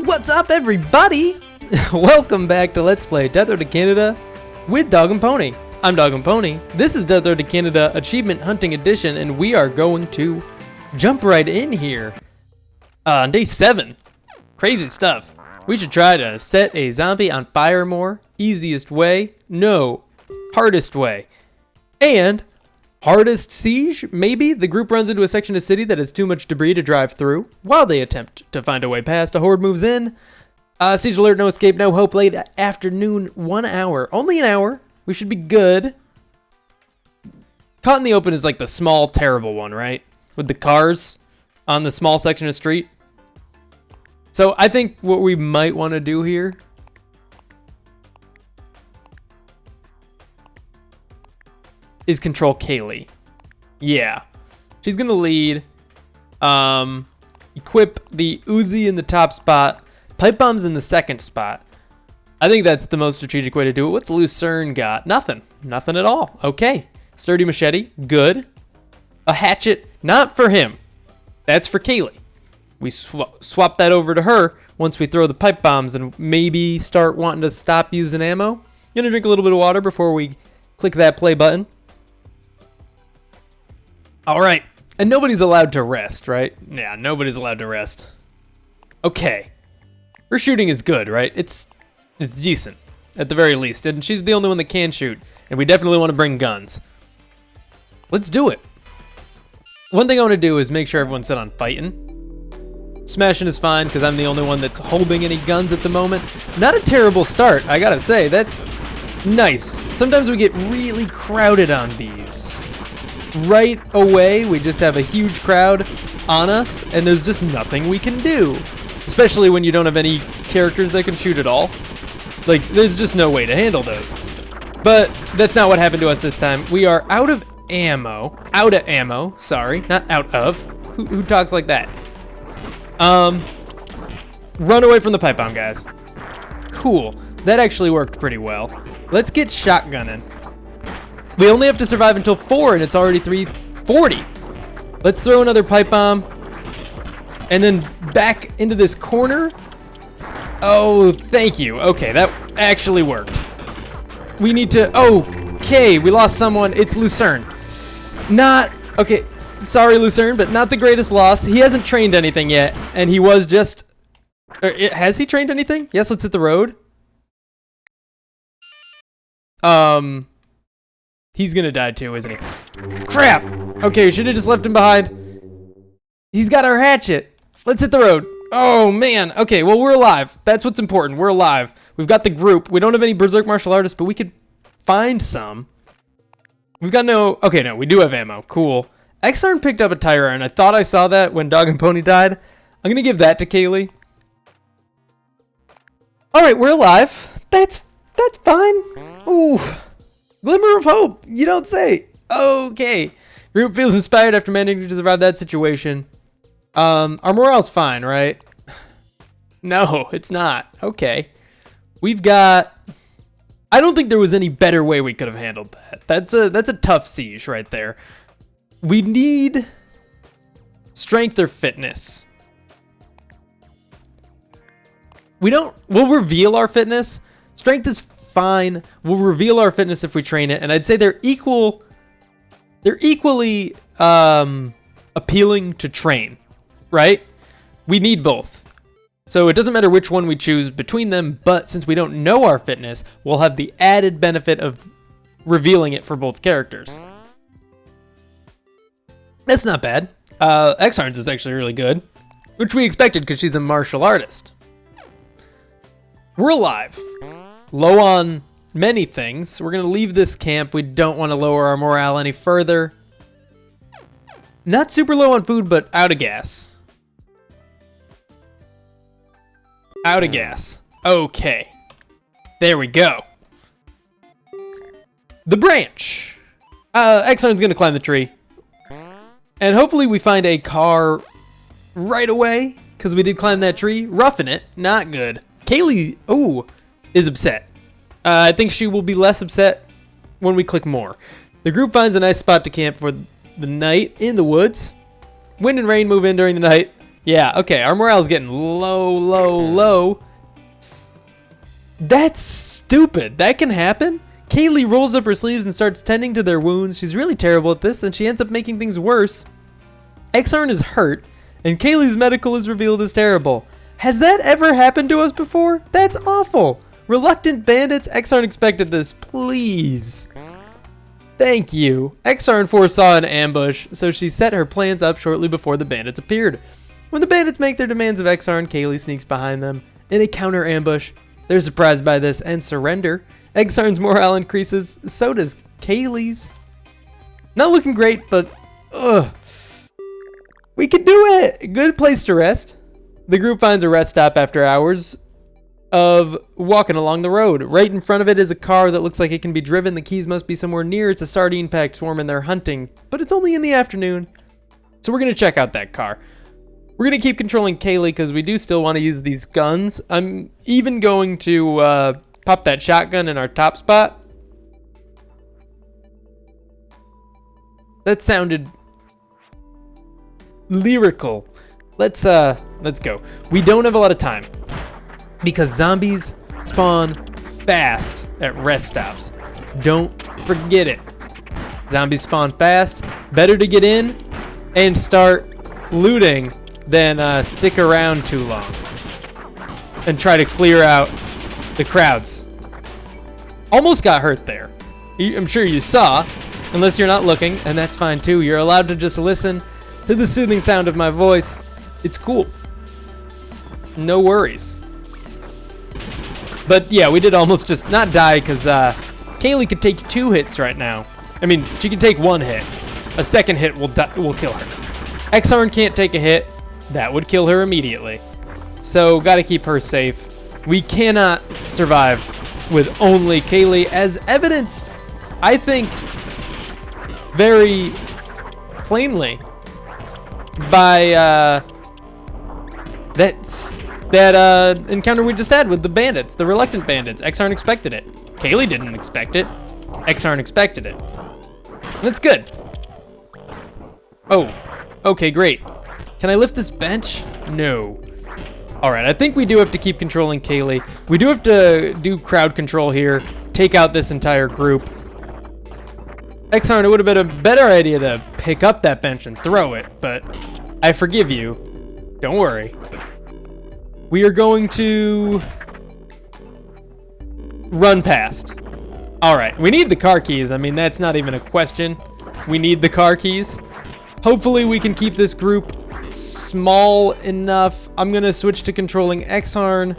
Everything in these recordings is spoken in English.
What's up, everybody? Welcome back to Let's Play Death Road to Canada with Dog and Pony. I'm Dog and Pony. This is Death Road to Canada Achievement Hunting Edition, and we are going to jump right in here on day 7. Crazy stuff. We should try to set a zombie on fire more. Easiest way? No. Hardest way. And hardest siege? Maybe. The group runs into a section of city that has too much debris to drive through. While they attempt to find a way past, a horde moves in. Siege alert, no escape, no hope. Late afternoon, 1 hour. Only an hour. We should be good. Caught in the open is like the small, terrible one, right? With the cars on the small section of street. So I think what we might want to do here is control Kaylee. Yeah. She's going to lead. Equip the Uzi in the top spot. Pipe bombs in the second spot. I think that's the most strategic way to do it. What's Lucerne got? Nothing. Nothing at all. Okay. Sturdy machete. Good. A hatchet. Not for him. That's for Kaylee. We swap that over to her once we throw the pipe bombs and maybe start wanting to stop using ammo. Gonna drink a little bit of water before we click that play button. All right. And nobody's allowed to rest, right? Yeah, nobody's allowed to rest. Okay. Her shooting is good, right? It's decent, at the very least. And she's the only one that can shoot. And we definitely want to bring guns. Let's do it. One thing I want to do is make sure everyone's set on fighting. Smashing is fine, because I'm the only one that's holding any guns at the moment. Not a terrible start, I gotta say. That's nice. Sometimes we get really crowded on these. Right away, we just have a huge crowd on us, and there's just nothing we can do. Especially when you don't have any characters that can shoot at all. Like, there's just no way to handle those. But that's not what happened to us this time. We are out of ammo. Out of ammo, sorry. Not out of. Who talks like that? Run away from the pipe bomb, guys. Cool. That actually worked pretty well. Let's get shotgunning. We only have to survive until 4, and it's already 3:40. Let's throw another pipe bomb. And then back into this corner. Oh, thank you. Okay, that actually worked. We need to... Okay, we lost someone. It's Lucerne. Not... Okay, sorry, Lucerne, but not the greatest loss. He hasn't trained anything yet, and he was just... Has he trained anything? Yes, let's hit the road. He's gonna die too, isn't he? Crap! Okay, we should have just left him behind. He's got our hatchet. Let's hit the road. Oh, man. Okay, well, we're alive. That's what's important. We're alive. We've got the group. We don't have any Berserk Martial Artists, but we could find some. We've got no... Okay, no, we do have ammo. Cool. X-Arn picked up a tire iron. I thought I saw that when Dog and Pony died. I'm going to give that to Kaylee. All right, we're alive. That's fine. Ooh. Glimmer of hope. You don't say. Okay. Group feels inspired after managing to survive that situation. Our morale's fine, right? No, it's not. Okay. We've got... I don't think there was any better way we could have handled that. That's a tough siege right there. We need strength or fitness. We'll reveal our fitness. Strength is fine. We'll reveal our fitness if we train it, and I'd say they're equally appealing to train, right? We need both. So it doesn't matter which one we choose between them, but since we don't know our fitness, we'll have the added benefit of revealing it for both characters. That's not bad. X-Arns is actually really good, which we expected because she's a martial artist. We're alive. Low on many things. We're going to leave this camp. We don't want to lower our morale any further. Not super low on food, but out of gas. Out of gas. Okay. There we go. The branch. X-Arn's going to climb the tree. And hopefully we find a car right away, because we did climb that tree. Roughing it. Not good. Kaylee, is upset. I think she will be less upset when we click more. The group finds a nice spot to camp for the night in the woods. Wind and rain move in during the night. Yeah, okay, our morale's getting low, low, low. That's stupid. That can happen? Kaylee rolls up her sleeves and starts tending to their wounds. She's really terrible at this, and she ends up making things worse. Exarn is hurt, and Kaylee's medical is revealed as terrible. Has that ever happened to us before? That's awful. Reluctant bandits, Exarn expected this. Please. Thank you. Exarn foresaw an ambush, so she set her plans up shortly before the bandits appeared. When the bandits make their demands of Exarn, Kaylee sneaks behind them in a counter ambush. They're surprised by this and surrender. Exarn's morale increases, so does Kaylee's. Not looking great, but we can do it. Good place to rest. The group finds a rest stop after hours of walking along the road. Right in front of it is a car that looks like it can be driven. The keys must be somewhere near. It's a sardine-packed swarm and they're hunting, but it's only in the afternoon. So we're going to check out that car. We're going to keep controlling Kaylee because we do still want to use these guns. I'm even going to pop that shotgun in our top spot. That sounded lyrical. Let's go. We don't have a lot of time because zombies spawn fast at rest stops. Don't forget it. Zombies spawn fast. Better to get in and start looting than stick around too long and try to clear out the crowds. Almost got hurt there. I'm sure you saw, unless you're not looking, and that's fine too. You're allowed to just listen to the soothing sound of my voice. It's cool. No worries. But yeah, we did almost just not die because Kaylee could take 2 hits right now. I mean, she could take 1 hit. A second hit will kill her. Exarn can't take a hit. That would kill her immediately. So, gotta keep her safe. We cannot survive with only Kaylee, as evidenced, I think, very plainly by that encounter we just had with the bandits, the reluctant bandits. Exarn expected it. Kaylee didn't expect it. Exarn expected it. That's good. Oh, okay, great. Can I lift this bench? No. All right, I think we do have to keep controlling Kaylee. We do have to do crowd control here, take out this entire group. Exarn, it would have been a better idea to pick up that bench and throw it, but I forgive you. Don't worry. We are going to run past. All right, we need the car keys. I mean, that's not even a question. We need the car keys. Hopefully we can keep this group small enough. I'm gonna switch to controlling Exarn.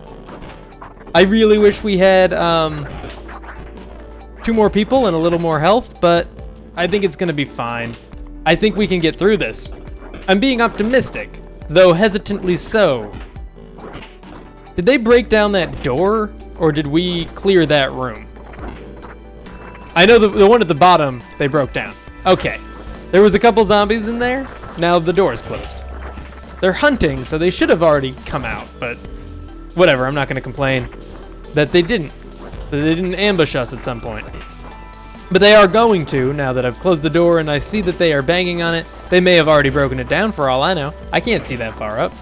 I really wish we had 2 more people and a little more health, but I think it's gonna be fine. I think we can get through this. I'm being optimistic, though hesitantly so. Did they break down that door, or did we clear that room? I know the one at the bottom they broke down. Okay, there was a couple zombies in there. Now the door's closed. They're hunting, so they should have already come out, but whatever, I'm not gonna complain that they didn't. That they didn't ambush us at some point. But they are going to, now that I've closed the door and I see that they are banging on it. They may have already broken it down for all I know. I can't see that far up.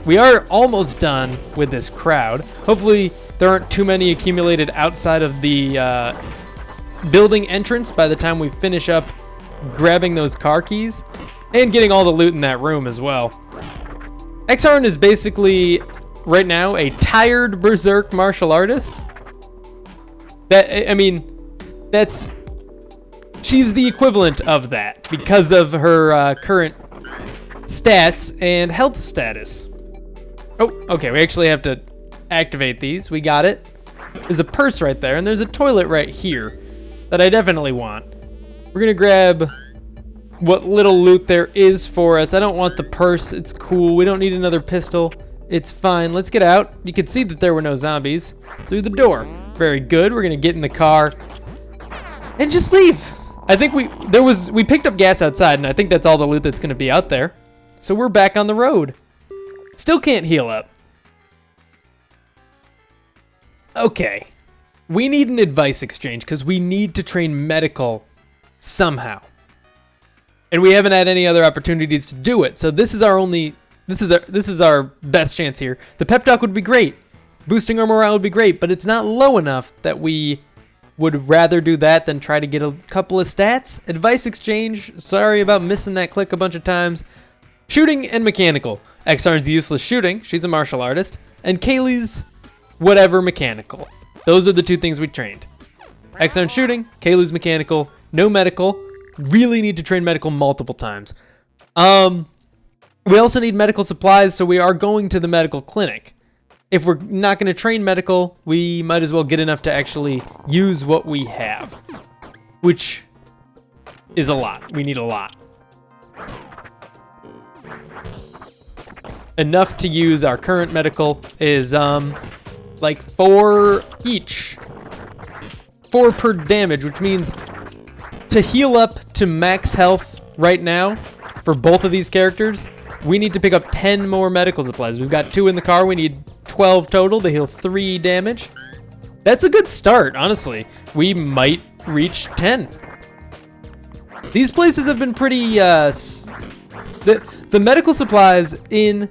We are almost done with this crowd. Hopefully there aren't too many accumulated outside of the building entrance by the time we finish up grabbing those car keys. And getting all the loot in that room as well. Exarn is basically, right now, a tired berserk martial artist. She's the equivalent of that because of her current stats and health status. Oh, okay, we actually have to activate these. We got it. There's a purse right there, and there's a toilet right here that I definitely want. We're gonna grab what little loot there is for us. I don't want the purse. It's cool. We don't need another pistol. It's fine. Let's get out. You can see that there were no zombies through the door. Very good. We're gonna get in the car and just leave. I think we picked up gas outside, and I think that's all the loot that's gonna be out there. So we're back on the road. Still can't heal up. Okay. We need an advice exchange because we need to train medical somehow. And we haven't had any other opportunities to do it. So this is our only This is our best chance here. The pep talk would be great. Boosting our morale would be great, but it's not low enough that we would rather do that than try to get a couple of stats. Advice exchange. Sorry about missing that click a bunch of times. Shooting and mechanical. Xarn's useless shooting. She's a martial artist. And Kaylee's whatever mechanical. Those are the two things we trained. Xarn shooting. Kaylee's mechanical. No medical. Really need to train medical multiple times. We also need medical supplies, so we are going to the medical clinic. If we're not going to train medical, we might as well get enough to actually use what we have, which is a lot. We need a lot. Enough to use our current medical is like 4 each. 4 per damage, which means to heal up to max health right now for both of these characters, we need to pick up 10 more medical supplies. We've got 2 in the car. We need 12 total to heal 3 damage. That's a good start, honestly. We might reach 10. These places have been pretty, the medical supplies in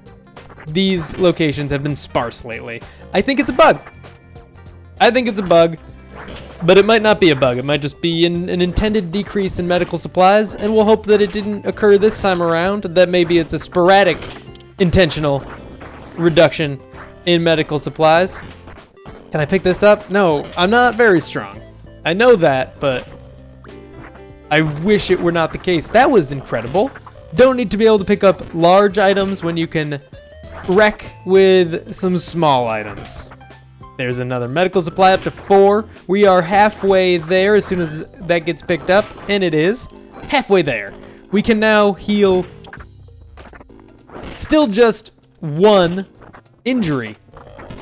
these locations have been sparse lately. I think it's a bug. But it might not be a bug. It might just be an intended decrease in medical supplies, and we'll hope that it didn't occur this time around, that maybe it's a sporadic, intentional reduction in medical supplies. Can I pick this up? No, I'm not very strong. I know that, but I wish it were not the case. That was incredible. Don't need to be able to pick up large items when you can wreck with some small items. There's another medical supply up to 4. We are halfway there as soon as that gets picked up, and it is. Halfway there. We can now heal still just 1 injury.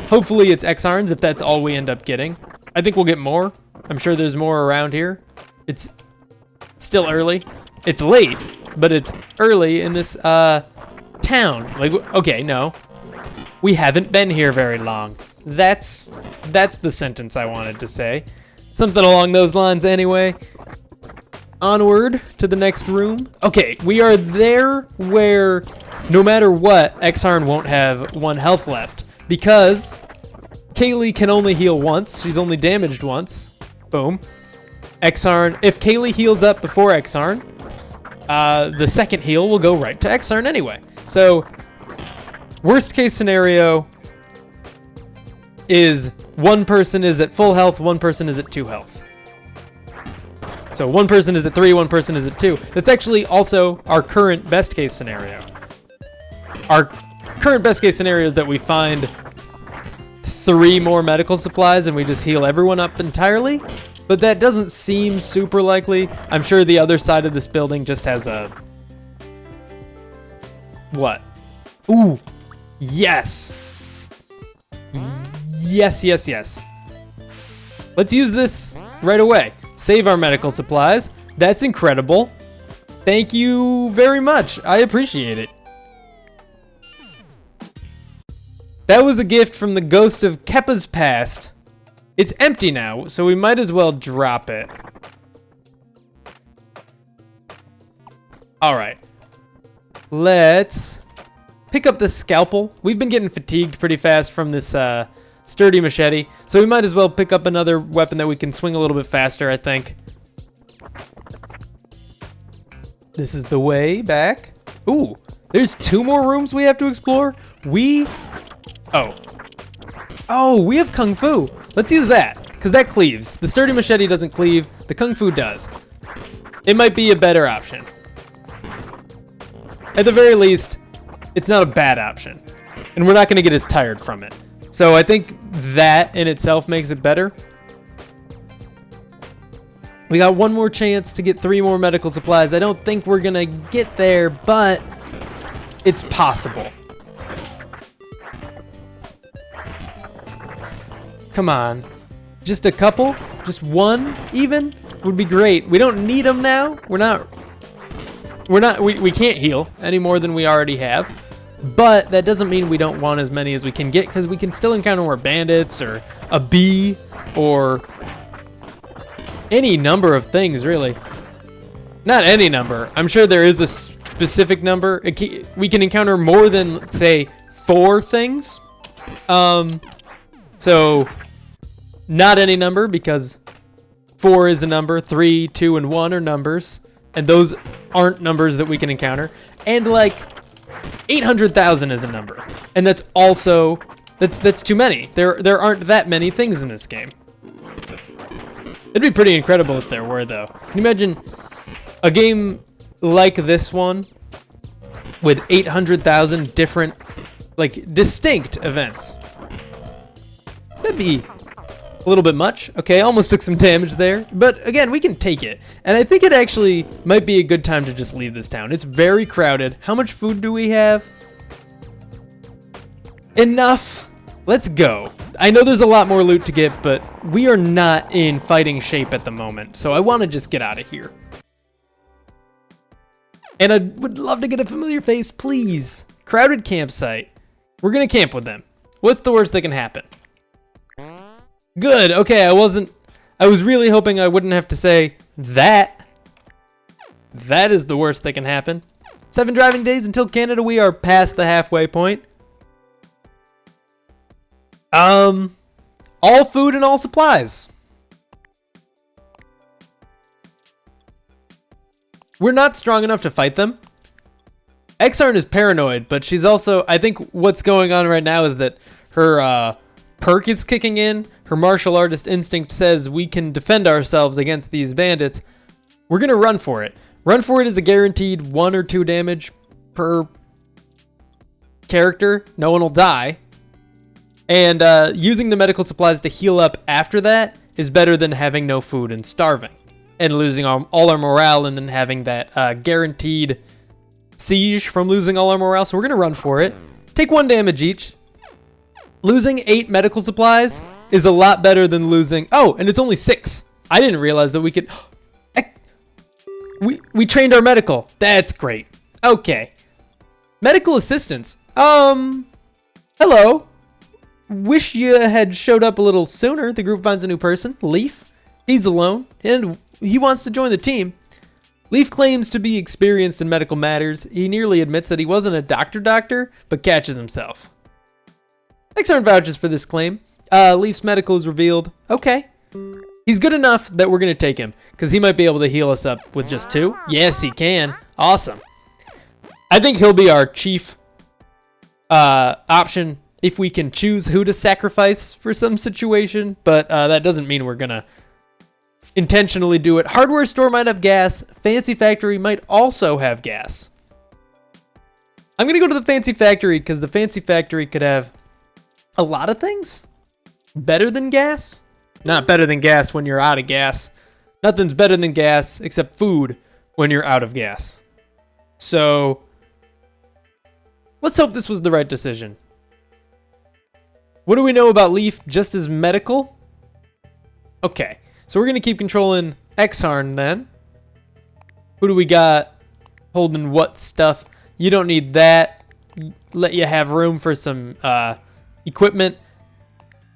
Hopefully it's Xarn's if that's all we end up getting. I think we'll get more. I'm sure there's more around here. It's still early. It's late, but it's early in this town. Like, okay, no. We haven't been here very long. That's the sentence I wanted to say. Something along those lines anyway. Onward to the next room. Okay, we are there where no matter what, Xarn won't have 1 health left because Kaylee can only heal once. She's only damaged once. Boom. Xarn, if Kaylee heals up before Xarn, the second heal will go right to Xarn anyway. So, worst case scenario is 1 person is at full health, 1 person is at 2 health. So 1 person is at 3, 1 person is at 2. That's actually also our current best case scenario. Our current best case scenario is that we find 3 more medical supplies and we just heal everyone up entirely. But that doesn't seem super likely. I'm sure the other side of this building just has a... What? Ooh, yes. Yes. Let's use this right away. Save our medical supplies. That's incredible. Thank you very much. I appreciate it. That was a gift from the ghost of Keppa's past. It's empty now, so we might as well drop it. All right. Let's pick up this scalpel. We've been getting fatigued pretty fast from this sturdy machete, so we might as well pick up another weapon that we can swing a little bit faster, I think. This is the way back. Ooh, there's 2 more rooms we have to explore. Oh, we have Kung Fu. Let's use that, because that cleaves. The sturdy machete doesn't cleave. The Kung Fu does. It might be a better option. At the very least, it's not a bad option. And we're not going to get as tired from it. So I think that in itself makes it better. We got 1 more chance to get 3 more medical supplies. I don't think we're going to get there, but it's possible. Come on. Just a couple? Just 1 even would be great. We don't need them now. We can't heal any more than we already have. But that doesn't mean we don't want as many as we can get, because we can still encounter more bandits or a bee or any number of things, really. Not any number. I'm sure there is specific number. We can encounter more than, let's say, 4 things. So not any number, because 4 is a number, 3, 2, and 1 are numbers, and those aren't numbers that we can encounter. And like 800,000 is a number, and that's also that's too many. There aren't that many things in this game. It'd be pretty incredible if there were, though. Can you imagine a game like this one with 800,000 different, like, distinct events? That'd be a little bit much. Okay, almost took some damage there. But again, we can take it. And I think it actually might be a good time to just leave this town. It's very crowded. How much food do we have? Enough. Let's go. I know there's a lot more loot to get, but we are not in fighting shape at the moment. So I want to just get out of here. And I would love to get a familiar face, please. Crowded campsite. We're going to camp with them. What's the worst that can happen? Good. Okay, I was really hoping I wouldn't have to say that. That is the worst that can happen. 7 driving days until Canada. We are past the halfway point. All food and all supplies. We're not strong enough to fight them. Exarn is paranoid, but she's also, I think what's going on right now is that her perk is kicking in. Her martial artist instinct says we can defend ourselves against these bandits. We're going to run for it. Run for it is a guaranteed 1 or 2 damage per character. No one will die. And using the medical supplies to heal up after that is better than having no food and starving. And losing all our morale and then having that guaranteed siege from losing all our morale. So we're going to run for it. Take 1 damage each. Losing 8 medical supplies is a lot better than losing... Oh, and it's only 6. I didn't realize that we could... We trained our medical. That's great. Okay. Medical assistance. Hello. Wish you had showed up a little sooner. The group finds a new person, Leaf. He's alone, and he wants to join the team. Leaf claims to be experienced in medical matters. He nearly admits that he wasn't a doctor, but catches himself. Exarn vouches for this claim. Leaf's medical is revealed. Okay. He's good enough that we're going to take him, because he might be able to heal us up with just 2. Yes, he can. Awesome. I think he'll be our chief option if we can choose who to sacrifice for some situation, but that doesn't mean we're going to intentionally do it. Hardware store might have gas. Fancy factory might also have gas. I'm going to go to the fancy factory because the fancy factory could have a lot of things. Better than gas? Not better than gas when you're out of gas. Nothing's better than gas except food when you're out of gas. So let's hope this was the right decision. What do we know about Leaf just as medical? Okay, so we're going to keep controlling Exarn then. Who do we got holding what stuff? You don't need that. Let you have room for some equipment.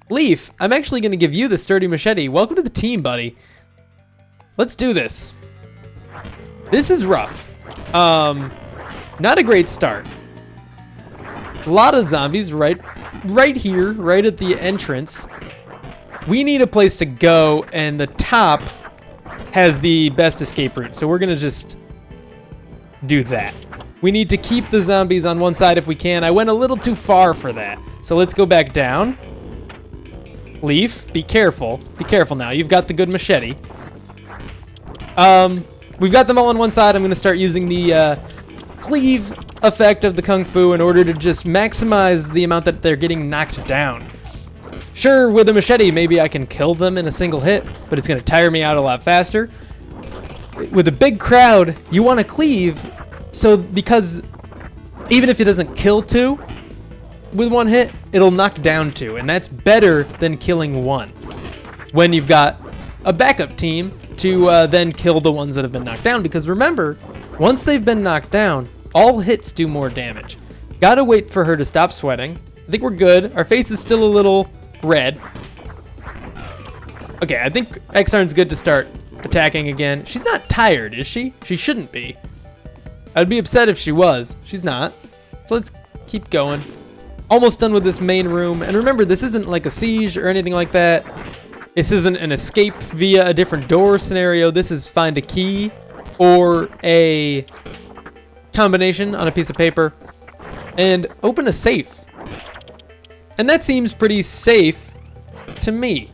Leaf, I'm actually going to give you the sturdy machete. Welcome to the team, buddy. Let's do this. This is rough. Not a great start. A lot of zombies right here, right at the entrance. We need a place to go, and the top has the best escape route. So we're going to just do that. We need to keep the zombies on one side if we can. I went a little too far for that. So let's go back down. Leaf, be careful. Be careful now. You've got the good machete. We've got them all on one side. I'm going to start using the cleave effect of the Kung Fu in order to just maximize the amount that they're getting knocked down. Sure, with a machete, maybe I can kill them in a single hit, but it's going to tire me out a lot faster. With a big crowd, you want to cleave, so because even if it doesn't kill 2 with 1 hit, it'll knock down 2, and that's better than killing 1 when you've got a backup team to then kill the ones that have been knocked down, because remember, once they've been knocked down, all hits do more damage. Gotta wait for her to stop sweating. I think we're good. Our face is still a little red. Okay, I think Exarn's good to start attacking again. She's not tired, is she? She shouldn't be. I'd be upset if she was. She's not. So let's keep going. Almost done with this main room. And remember, this isn't like a siege or anything like that. This isn't an escape via a different door scenario. This is find a key or a combination on a piece of paper and open a safe. And that seems pretty safe to me.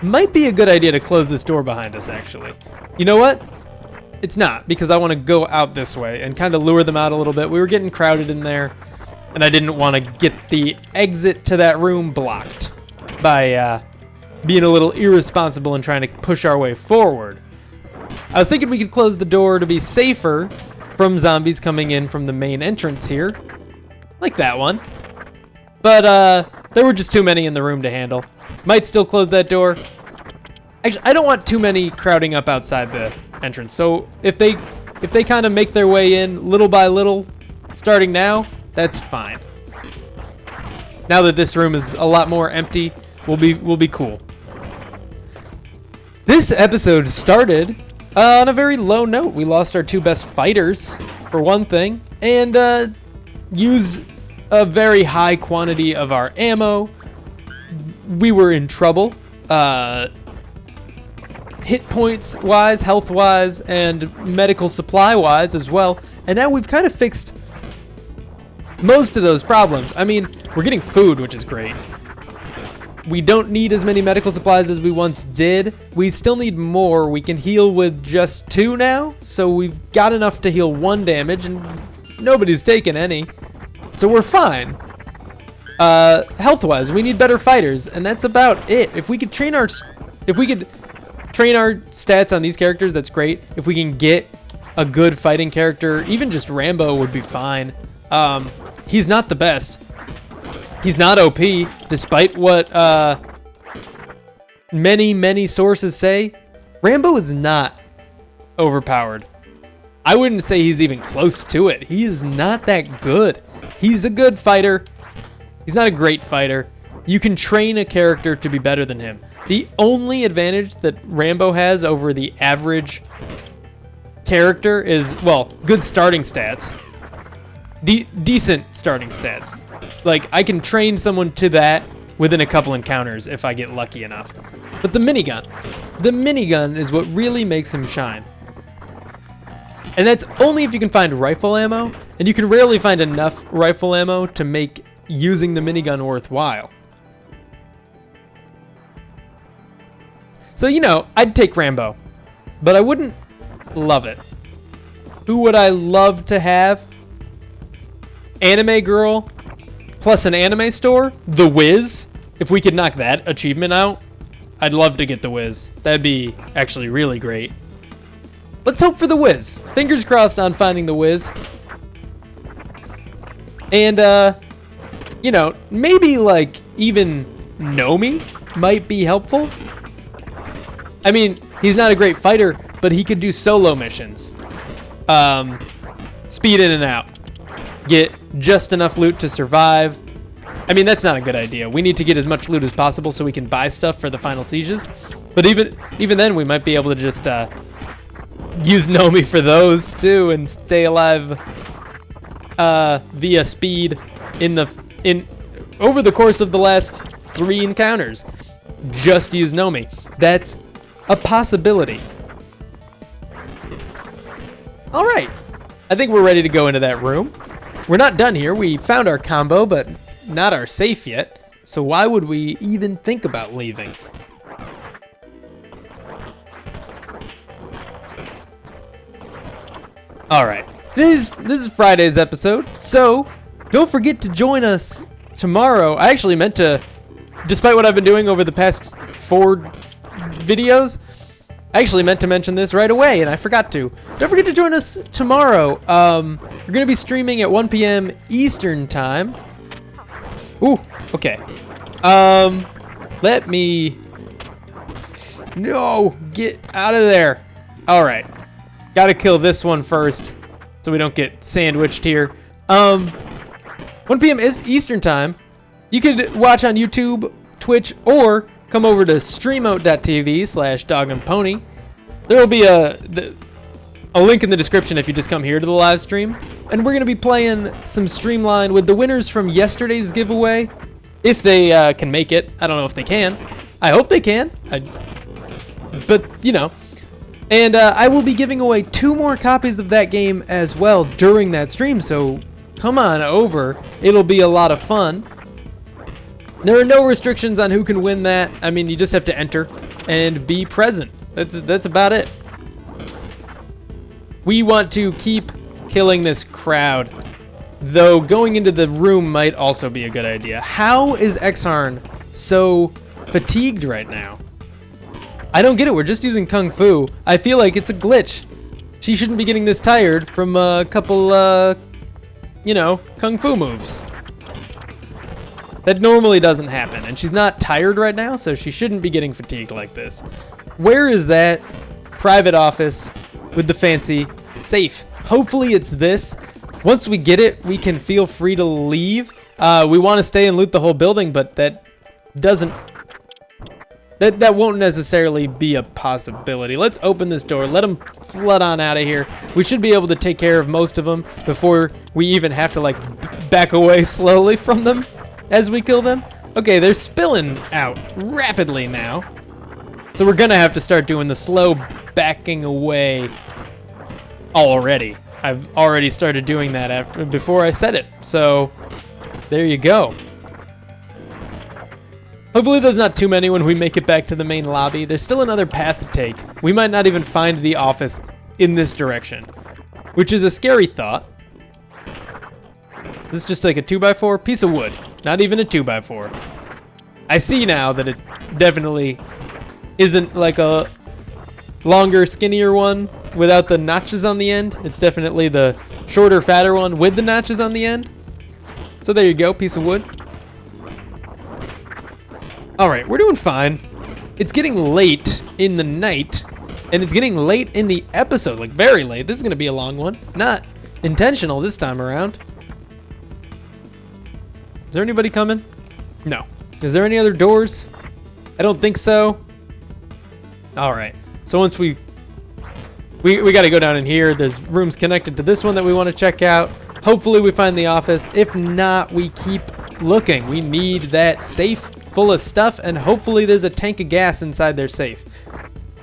Might be a good idea to close this door behind us, actually. You know what? It's not, because I want to go out this way and kind of lure them out a little bit. We were getting crowded in there, and I didn't want to get the exit to that room blocked by being a little irresponsible and trying to push our way forward. I was thinking we could close the door to be safer from zombies coming in from the main entrance here, like that one. But there were just too many in the room to handle. Might still close that door. Actually, I don't want too many crowding up outside the entrance. So if they kind of make their way in little by little, starting now, that's fine. Now that this room is a lot more empty, we'll be cool. This episode started on a very low note. We lost our two best fighters, for one thing, and used a very high quantity of our ammo. We were in trouble, hit points wise, health wise, and medical supply wise as well. And now we've kind of fixed most of those problems. I mean, we're getting food, which is great. We don't need as many medical supplies as we once did. We still need more. We can heal with just 2 now, so we've got enough to heal 1 damage, and nobody's taken any. So we're fine. Health-wise, we need better fighters, and that's about it. If we could train our stats on these characters, that's great. If we can get a good fighting character, even just Rambo would be fine. He's not the best. He's not OP, despite what many sources say. Rambo is not overpowered. I wouldn't say he's even close to it. He is not that good. He's a good fighter. He's not a great fighter. You can train a character to be better than him. The only advantage that Rambo has over the average character is, well, good starting stats. Decent starting stats. Like, I can train someone to that within a couple encounters if I get lucky enough. But the minigun is what really makes him shine. And that's only if you can find rifle ammo, and you can rarely find enough rifle ammo to make using the minigun worthwhile. So, you know, I'd take Rambo, but I wouldn't love it. Who would I love to have? Anime girl plus an anime store? The Wiz? If we could knock that achievement out, I'd love to get the Wiz. That'd be actually really great. Let's hope for the Wiz. Fingers crossed on finding the Wiz. And, you know, maybe like even Nomi might be helpful. I mean, he's not a great fighter, but he could do solo missions. Speed in and out. Get just enough loot to survive. I mean, that's not a good idea. We need to get as much loot as possible so we can buy stuff for the final sieges. But even then, we might be able to just use Nomi for those too and stay alive via speed over the course of the last 3 encounters. Just use Nomi. That's a possibility. All right, I think we're ready to go into that room. We're not done here. We found our combo, but not our safe yet. So why would we even think about leaving? All right, this is Friday's episode, so don't forget to join us tomorrow. I actually meant to, despite what I've been doing over the past 4 videos, I actually meant to mention this right away, and I forgot to. Don't forget to join us tomorrow. We're going to be streaming at 1 p.m. Eastern Time. Ooh, okay. Let me... No, get out of there. All right. Got to kill this one first so we don't get sandwiched here. 1 p.m. is Eastern Time. You could watch on YouTube, Twitch, or come over to streamote.tv/DogAndPony. There will be a link in the description if you just come here to the live stream. And we're going to be playing some Streamline with the winners from yesterday's giveaway. If they can make it. I don't know if they can. I hope they can. But, you know. And I will be giving away 2 more copies of that game as well during that stream. So come on over. It'll be a lot of fun. There are no restrictions on who can win that. I mean, you just have to enter and be present. That's about it. We want to keep killing this crowd, though going into the room might also be a good idea. How is Exarn so fatigued right now? I don't get it. We're just using Kung Fu. I feel like it's a glitch. She shouldn't be getting this tired from a couple, you know, Kung Fu moves. That normally doesn't happen, and she's not tired right now, so she shouldn't be getting fatigued like this. Where is that private office with the fancy safe? Hopefully it's this. Once we get it, we can feel free to leave. We want to stay and loot the whole building, but that doesn't... That won't necessarily be a possibility. Let's open this door. Let them flood on out of here. We should be able to take care of most of them before we even have to, like, back away slowly from them as we kill them. Okay, they're spilling out rapidly now. So we're gonna have to start doing the slow backing away already. I've already started doing that before I said it. So there you go. Hopefully there's not too many when we make it back to the main lobby. There's still another path to take. We might not even find the office in this direction, which is a scary thought. This is just like a 2x4 piece of wood, not even a 2x4. I see now that it definitely isn't like a longer, skinnier one without the notches on the end. It's definitely the shorter, fatter one with the notches on the end. So there you go, piece of wood. All right, we're doing fine. It's getting late in the night, and it's getting late in the episode, like very late. This is gonna be a long one. Not intentional this time around. Is there anybody coming? No. Is there any other doors? I don't think so. All right, so once we gotta go down in here. There's rooms connected to this one that we wanna check out. Hopefully we find the office. If not, we keep looking. We need that safe full of stuff, and hopefully there's a tank of gas inside their safe.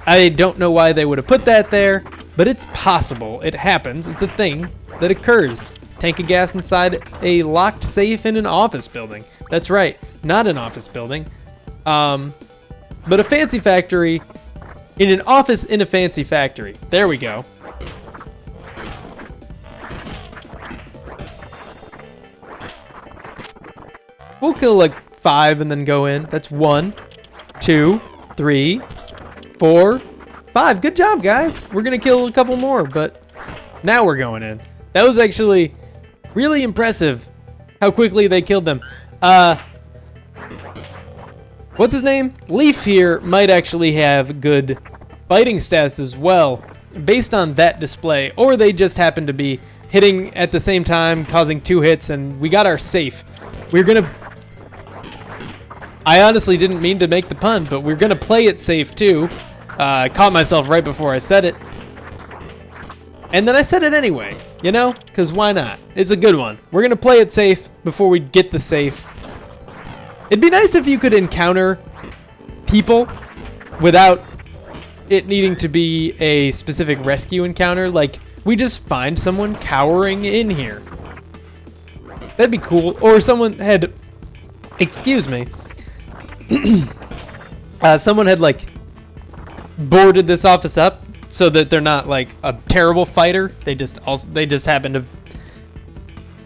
I don't know why they would have put that there, but it's possible. It happens. It's a thing that occurs. Tank of gas inside a locked safe in an office building. That's right, not an office building, but a fancy factory in an office in a fancy factory. There we go. We'll kill like 5 and then go in. That's 1, 2, 3, 4, 5. Good job, guys. We're gonna kill a couple more, but now we're going in. That was actually really impressive how quickly they killed them. What's his name? Leaf here might actually have good fighting stats as well based on that display, or they just happen to be hitting at the same time, causing 2 hits, and we got our safe. We're gonna... I honestly didn't mean to make the pun, but we're gonna play it safe too. I caught myself right before I said it. And then I said it anyway, you know? Because why not? It's a good one. We're gonna play it safe before we get the safe. It'd be nice if you could encounter people without it needing to be a specific rescue encounter. Like, we just find someone cowering in here. That'd be cool. Or someone had... Excuse me. Someone had like boarded this office up so that they're not like a terrible fighter. They just happen to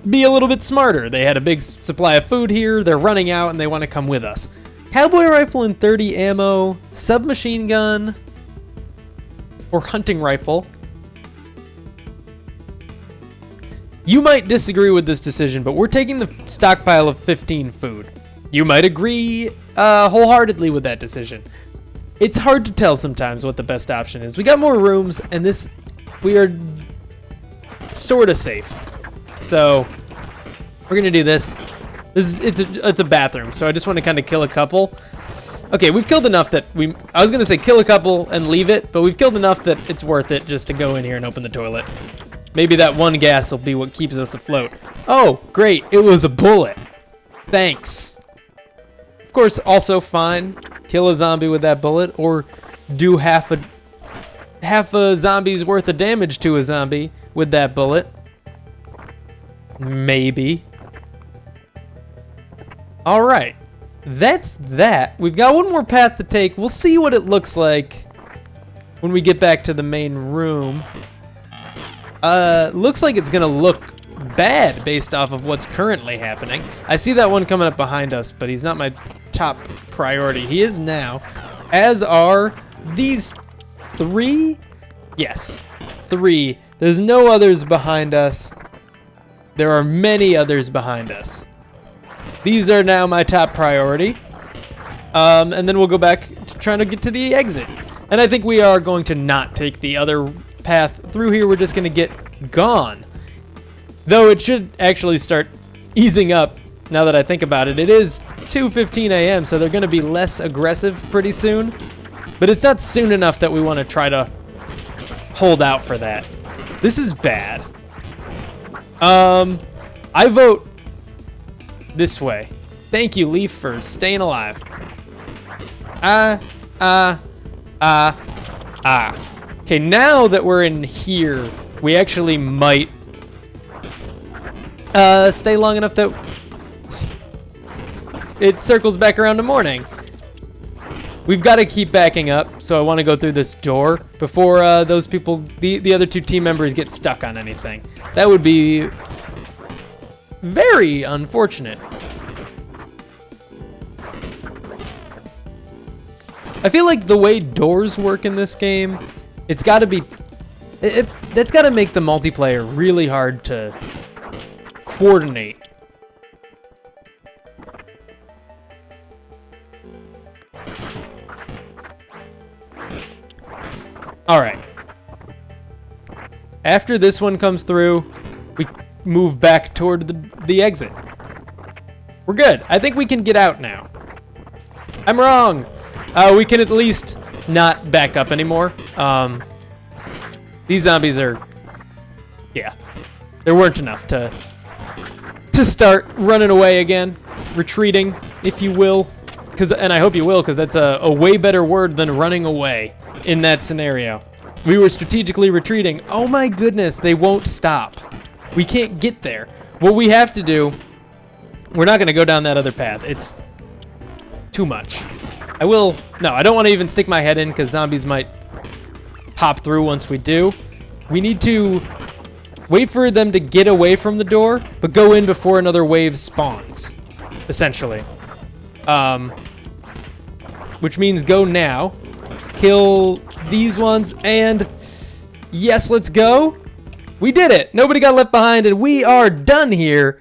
be a little bit smarter. They had a big supply of food here. They're running out and they want to come with us. Cowboy rifle and 30 ammo, submachine gun, or hunting rifle. You might disagree with this decision, but we're taking the stockpile of 15 food. You might agree wholeheartedly with that decision. It's hard to tell sometimes what the best option is. We got more rooms, and we are sort of safe. So we're gonna do this. It's a bathroom, so I just want to kind of kill a couple. Okay, we've killed enough that I was gonna say kill a couple and leave it, but we've killed enough that it's worth it just to go in here and open the toilet. Maybe that one gas will be what keeps us afloat. Oh, great, it was a bullet. Thanks. Of course, also fine, kill a zombie with that bullet, or do half a zombie's worth of damage to a zombie with that bullet. Maybe. All right, that's that. We've got one more path to take. We'll see what it looks like when we get back to the main room. Looks like it's gonna look bad based off of what's currently happening. I see that one coming up behind us, but he's not my top priority. He is now, as are these 3. Yes, 3. There's no others behind us. There are many others behind us. These are now my top priority. And then we'll go back to trying to get to the exit. And I think we are going to not take the other path through here. We're just going to get gone. Though it should actually start easing up now that I think about it. It is 2:15 a.m., so they're going to be less aggressive pretty soon. But it's not soon enough that we want to try to hold out for that. This is bad. I vote this way. Thank you, Leaf, for staying alive. Okay, now that we're in here, we actually might stay long enough that it circles back around to morning. We've got to keep backing up, so I want to go through this door before those people, the other 2 team members, get stuck on anything. That would be very unfortunate. I feel like the way doors work in this game, it's got to be, that's got to make the multiplayer really hard to coordinate. All right. After this one comes through, we move back toward the exit. We're good. I think we can get out now. I'm wrong. We can at least not back up anymore. These zombies are, yeah, there weren't enough to start running away again, retreating, if you will. And I hope you will, because that's a way better word than running away in that scenario. We were strategically retreating. Oh my goodness, they won't stop. We can't get there. What we have to do, we're not gonna go down that other path. It's too much. I don't want to even stick my head in because zombies might pop through once we do. We need to wait for them to get away from the door, but go in before another wave spawns, essentially. Which means go now, kill these ones, and yes, let's go. We did it. Nobody got left behind, and we are done here.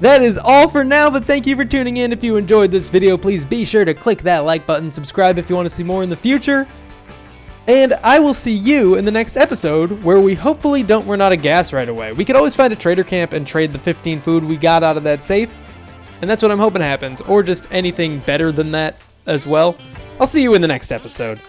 That is all for now, but thank you for tuning in. If you enjoyed this video, please be sure to click that like button, subscribe if you want to see more in the future, and I will see you in the next episode where we hopefully don't run out of gas right away. We could always find a trader camp and trade the 15 food we got out of that safe, and that's what I'm hoping happens, or just anything better than that as well. I'll see you in the next episode.